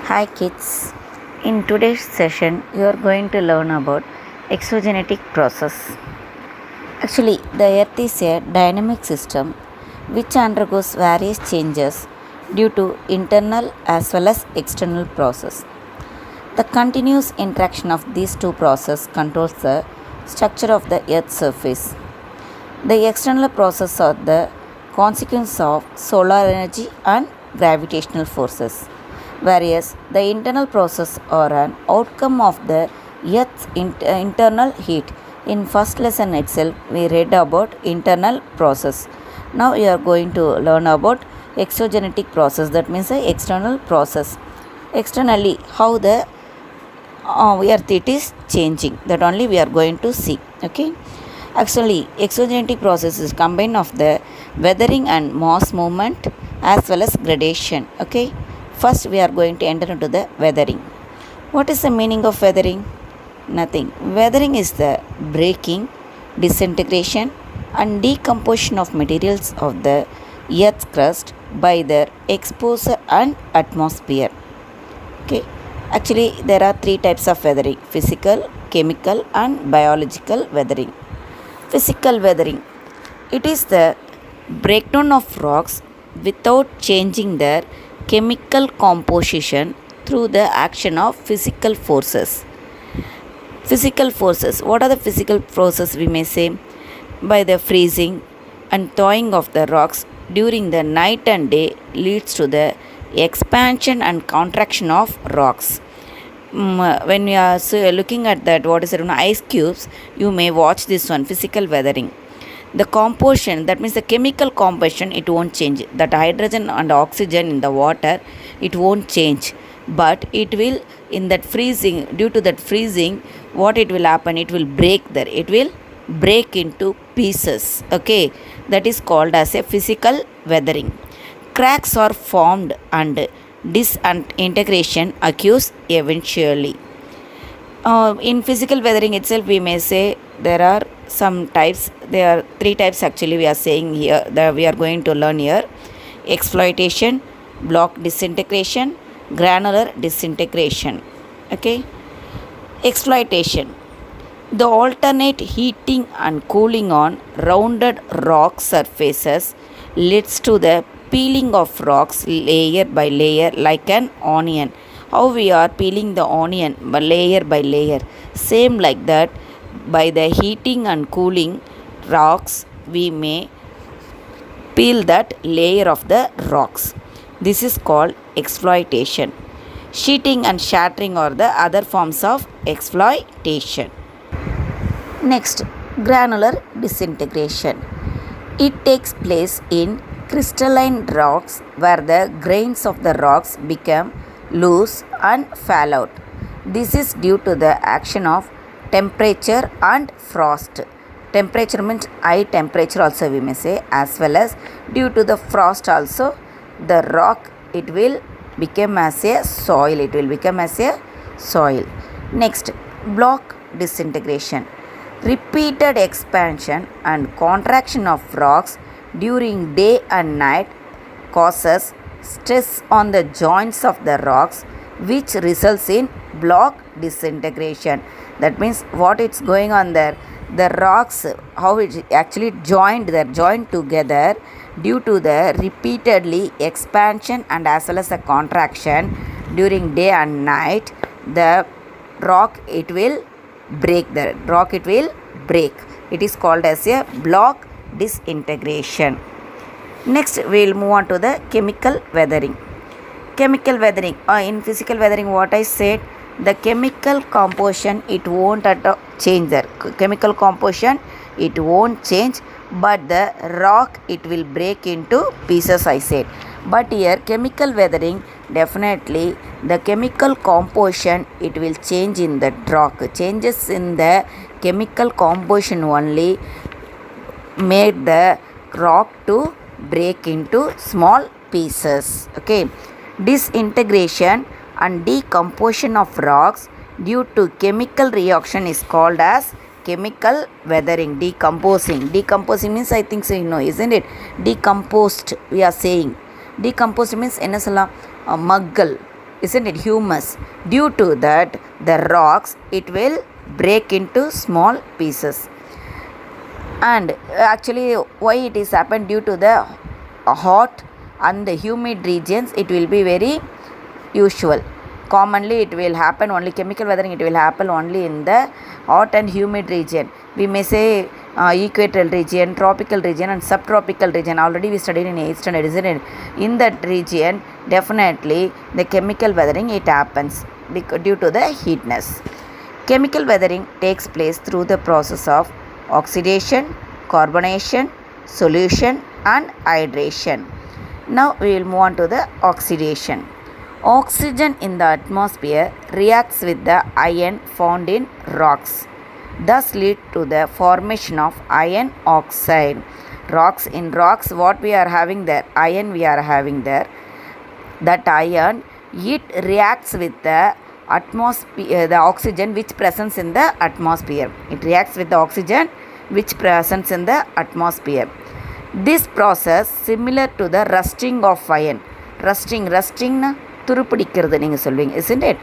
Hi kids. In today's session, you are going to learn about exogenetic process. Actually, the earth is a dynamic system which undergoes various changes due to internal as well as external process. The continuous interaction of these two processes controls the structure of the earth's surface. The external processes are the consequence of solar energy and gravitational forces, whereas the internal process are an outcome of the earth's internal heat. In first lesson itself we read about internal process. Now you are going to learn about exogenetic process, that means the external process. Externally how the earth it is changing, that only we are going to see. Okay, actually exogenetic process is combined of the weathering and mass movement as well as gradation. Okay, first we are going to enter into the weathering. What is the meaning of weathering? Nothing. Weathering is the breaking, disintegration and decomposition of materials of the earth's crust by their exposure and atmosphere. Okay, actually there are three types of weathering: physical, chemical and biological weathering. Physical weathering, it is the breakdown of rocks without changing their chemical composition through the action of physical forces. Physical forces, what are the physical forces? We may say by the freezing and thawing of the rocks during the night and day leads to the expansion and contraction of rocks. When you are looking at that, what is it, ice cubes, you may watch this one, physical weathering. The composition, that means the chemical composition, it won't change. That hydrogen and oxygen in the water, it won't change, but it will, in that freezing, due to that freezing, what it will happen, it will break there, it will break into pieces. Okay, that is called as a physical weathering. Cracks are formed and disintegration occurs eventually. In physical weathering itself, we may say there are some types. There are three types actually we are saying here, that we are going to learn here: exploitation, block disintegration, granular disintegration. Okay, exploitation, the alternate heating and cooling on rounded rock surfaces leads to the peeling of rocks layer by layer like an onion. How we are peeling the onion layer by layer, same like that, by the heating and cooling rocks we may peel that layer of the rocks. This is called exploitation. Sheeting and shattering are the other forms of exploitation. Next, granular disintegration. It takes place in crystalline rocks where the grains of the rocks become loose and fall out. This is due to the action of temperature and frost. Temperature means high temperature also we may say, as well as due to the frost also, the rock it will become as a soil. It will become as a soil. Next, block disintegration. Repeated expansion and contraction of rocks during day and night causes stress on the joints of the rocks, which results in block disintegration. That means what it's going on there, the rocks, how it actually joined, they're joined together due to the repeatedly expansion and as well as the contraction during day and night, the rock it will break, the rock it will break. It is called as a block disintegration. Next we will move on to the chemical weathering. Chemical weathering, in physical weathering what I said, the chemical composition it won't change, the chemical composition it won't change, but the rock it will break into pieces I said. But here chemical weathering, definitely the chemical composition it will change in that rock. Changes in the chemical composition only made the rock to break into small pieces. Okay, disintegration and decomposition of rocks due to chemical reaction is called as chemical weathering. Decomposing means, I think so you know, isn't it? Decomposed we are saying. Decomposed means என்ன சொல்லலாம், Mangal, isn't it, humus. Due to that, the rocks, it will break into small pieces. And actually why it is happened, due to the hot and the humid regions, it will be very usual. Commonly it will happen only, chemical weathering, it will happen only in the hot and humid region. We may say equatorial region, tropical region and subtropical region. Already we studied in 8th standard, isn't it? In that region, definitely the chemical weathering, it happens due to the heatness. Chemical weathering takes place through the process of oxidation, carbonation, solution and hydration. Now we will move on to the oxidation. Oxygen in the atmosphere reacts with the iron found in rocks, thus lead to the formation of iron oxide. In rocks, what we are having there? Iron we are having there. That iron, it reacts with the atmosphere, the oxygen which presents in the atmosphere. It reacts with the oxygen which presents in the atmosphere. This process similar to the rusting of iron. Rusting துருப்பிடிக்கிறது நீங்கள் சொல்வீங்க, isn't it?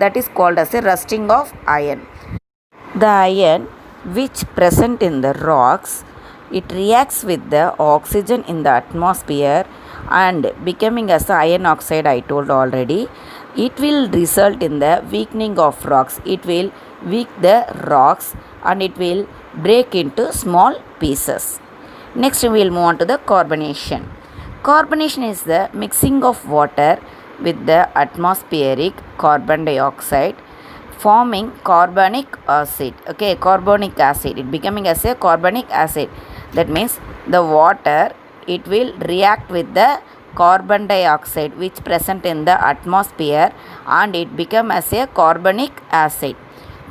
That is called as a rusting of iron. The iron which present in the rocks, it reacts with the oxygen in the atmosphere and becoming as iron oxide, I told already. It will result in the weakening of rocks. It will weak the rocks and it will break into small pieces. Next we will move on to the carbonation. Carbonation is the mixing of water with the atmospheric carbon dioxide, forming carbonic acid. Okay, carbonic acid, it becoming as a carbonic acid. That means the water, it will react with the carbon dioxide which present in the atmosphere and it become as a carbonic acid.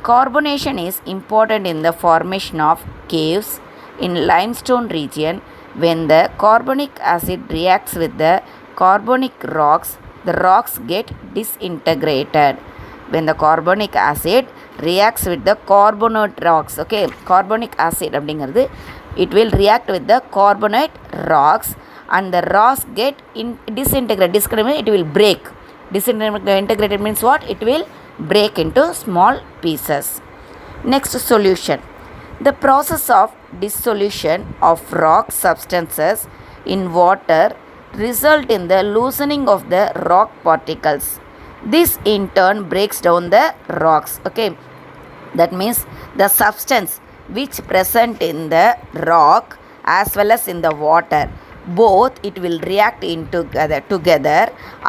Carbonation is important in the formation of caves in limestone region. When the carbonic acid reacts with the carbonic rocks, the rocks get disintegrated. When the carbonic acid reacts with the carbonate rocks, okay, carbonic acid அப்படிங்கிறது, it will react with the carbonate rocks and the rocks get disintegrated. It will break. Disintegrated means what? It will break into small pieces. Next, solution. The process of dissolution of rock substances in water result in the loosening of the rock particles. This in turn breaks down the rocks. Okay, that means the substance which present in the rock as well as in the water, both it will react together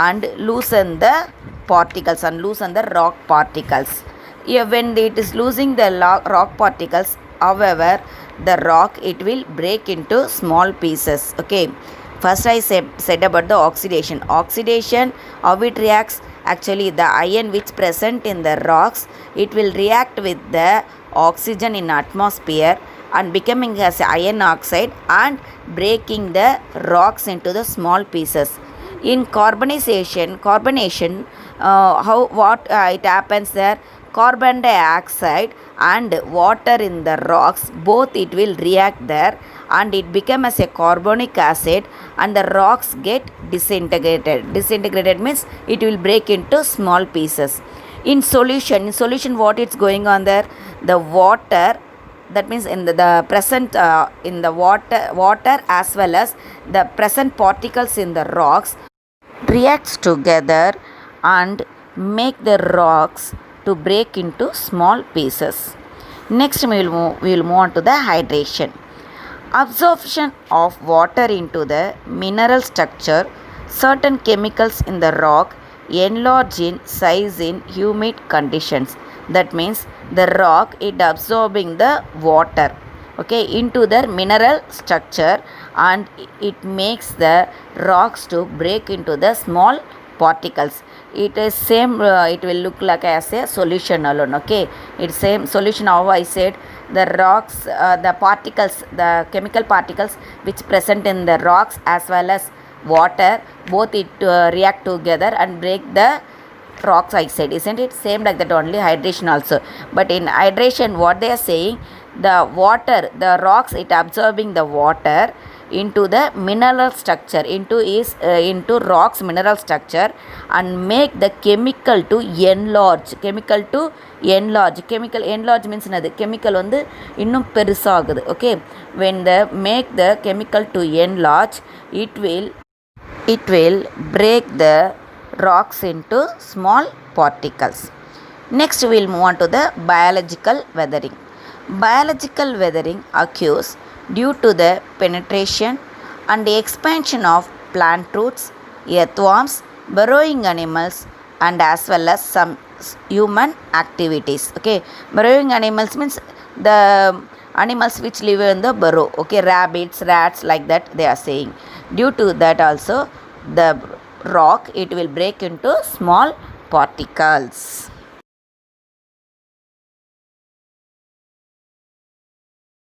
and loosen the particles and loosen the rock particles. When it is losing the rock particles, however, the rock, it will break into small pieces. Okay, first I said about the oxidation. Oxidation, how it reacts? Actually, the iron which present in the rocks, it will react with the oxygen in atmosphere and becoming as iron oxide and breaking the rocks into the small pieces. In carbonation, it happens there? Carbon dioxide and water in the rocks, both it will react there and it become as a carbonic acid and the rocks get disintegrated means it will break into small pieces. In solution, what it's going on there? The water, that means in the present in the water as well as the present particles in the rocks reacts together and make the rocks to break into small pieces. Next we will move on to the hydration. Absorption of water into the mineral structure. Certain chemicals in the rock enlarge in size in humid conditions. That means the rock, it absorbing the water, okay, into the mineral structure and it makes the rocks to break into the small particles. It is same, it will look like as a solution alone. Okay, it's same solution. How I said, the rocks, the particles, the chemical particles which present in the rocks as well as water, both it react together and break the rocks oxide, isn't it? Same like that only hydration also. But in hydration, what they are saying, the water, the rocks, it absorbing the water, into the mineral structure, into rocks mineral structure, and make the chemical to enlarge. Chemical enlarge means என்னது? chemical வந்து இன்னும் பெருசாகுது. Okay, when the make the chemical to enlarge, it will break the rocks into small particles. Next we will move on to the biological weathering. Biological weathering occurs due to the penetration and expansion of plant roots, earthworms, burrowing animals, and as well as some human activities. Okay, burrowing animals means the animals which live in the burrow. Okay, rabbits, rats, like that they are saying. Due to that also, the rock, it will break into small particles.